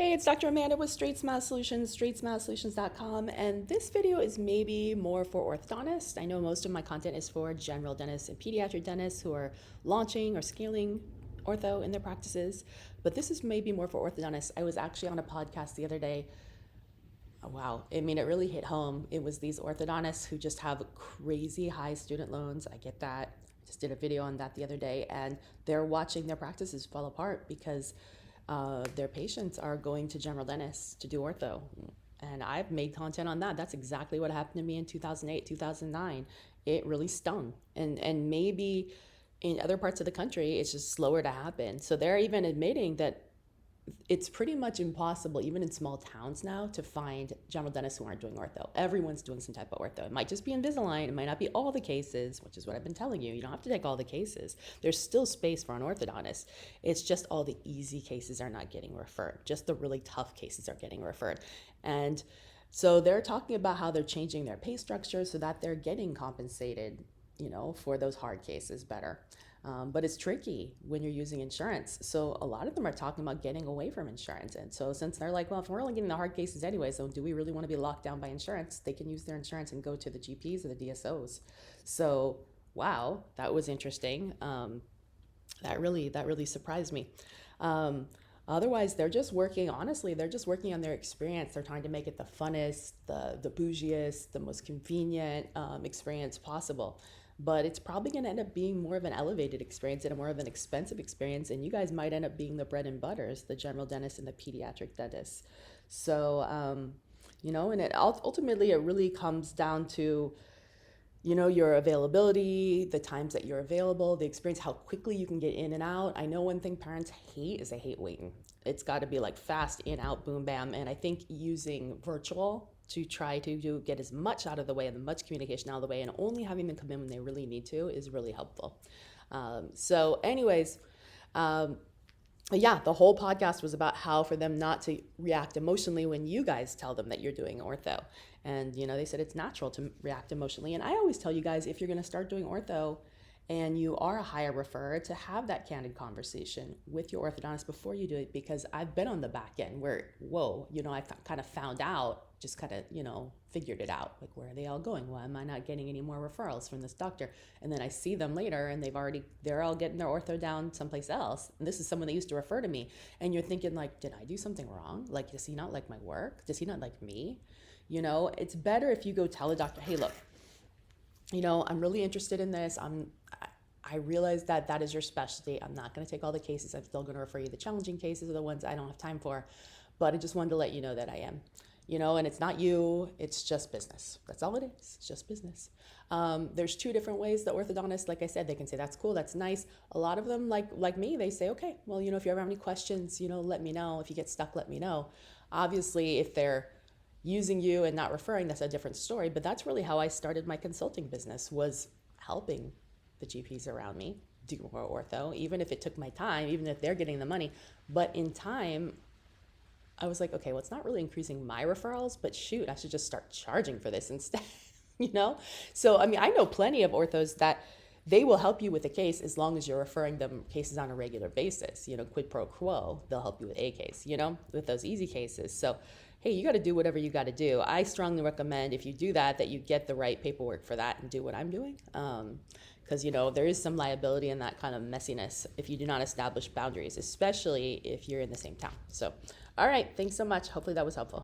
Hey, it's Dr. Amanda with Straightsmile Solutions, straightsmilesolutions.com, and this video is maybe more for orthodontists. I know most of my content is for general dentists and pediatric dentists who are launching or scaling ortho in their practices, but this is maybe more for orthodontists. I was actually on a podcast the other day. Wow, I mean, it really hit home. It was these orthodontists who just have crazy high student loans. I get that. Just did a video on that the other day, and they're watching their practices fall apart because their patients are going to general dentists to do ortho. And I've made content on that. That's exactly what happened to me in 2008, 2009. It really stung. And maybe in other parts of the country, it's just slower to happen. So they're even admitting that it's pretty much impossible, even in small towns now, to find general dentists who aren't doing ortho. Everyone's doing some type of ortho. It might just be Invisalign. It might not be all the cases, which is what I've been telling you. You don't have to take all the cases. There's still space for an orthodontist. It's just all the easy cases are not getting referred. Just the really tough cases are getting referred. And so they're talking about how they're changing their pay structure so that they're getting compensated, for those hard cases better. But it's tricky when you're using insurance. So a lot of them are talking about getting away from insurance. And so since they're like, well, if we're only getting the hard cases anyway, so do we really want to be locked down by insurance? They can use their insurance and go to the GPs or the DSOs. So, wow, that was interesting. That really surprised me. Otherwise, they're just working, honestly, they're just working on their experience. They're trying to make it the funnest, the bougiest, the most convenient experience possible. But it's probably going to end up being more of an elevated experience and a more of an expensive experience. And you guys might end up being the bread and butters, the general dentist and the pediatric dentist. So, and ultimately it really comes down to, your availability, the times that you're available, the experience, how quickly you can get in and out. I know one thing parents hate is they hate waiting. It's got to be like fast, in, out, boom, bam. And I think using virtual to try to get as much out of the way and as much communication out of the way and only having them come in when they really need to is really helpful. So anyways, yeah, the whole podcast was about how for them not to react emotionally when you guys tell them that you're doing ortho. And, they said it's natural to react emotionally. And I always tell you guys, if you're going to start doing ortho and you are a higher referrer, to have that candid conversation with your orthodontist before you do it, because I've been on the back end where, I kind of found out, just kind of, figured it out. Like, where are they all going? Why am I not getting any more referrals from this doctor? And then I see them later and they're all getting their ortho down someplace else. And this is someone that used to refer to me. And you're thinking like, did I do something wrong? Like, does he not like my work? Does he not like me? It's better if you go tell a doctor, hey, look, I'm really interested in this. I realize that is your specialty. I'm not going to take all the cases. I'm still going to refer you the challenging cases or the ones I don't have time for. But I just wanted to let you know that I am. And it's not you, it's just business. That's all it is, it's just business. There's two different ways that orthodontists, like I said, they can say, that's cool, that's nice. A lot of them, like me, they say, okay, well, if you ever have any questions, let me know. If you get stuck, let me know. Obviously, if they're using you and not referring, that's a different story. But that's really how I started my consulting business, was helping the GPs around me do more ortho, even if it took my time, even if they're getting the money. But in time, I was like, okay, well, it's not really increasing my referrals, but shoot, I should just start charging for this instead, So, I know plenty of orthos that they will help you with a case as long as you're referring them cases on a regular basis, quid pro quo, they'll help you with a case, with those easy cases. So, hey, you got to do whatever you got to do. I strongly recommend if you do that you get the right paperwork for that and do what I'm doing. Because, there is some liability in that kind of messiness if you do not establish boundaries, especially if you're in the same town. So, all right, thanks so much. Hopefully that was helpful.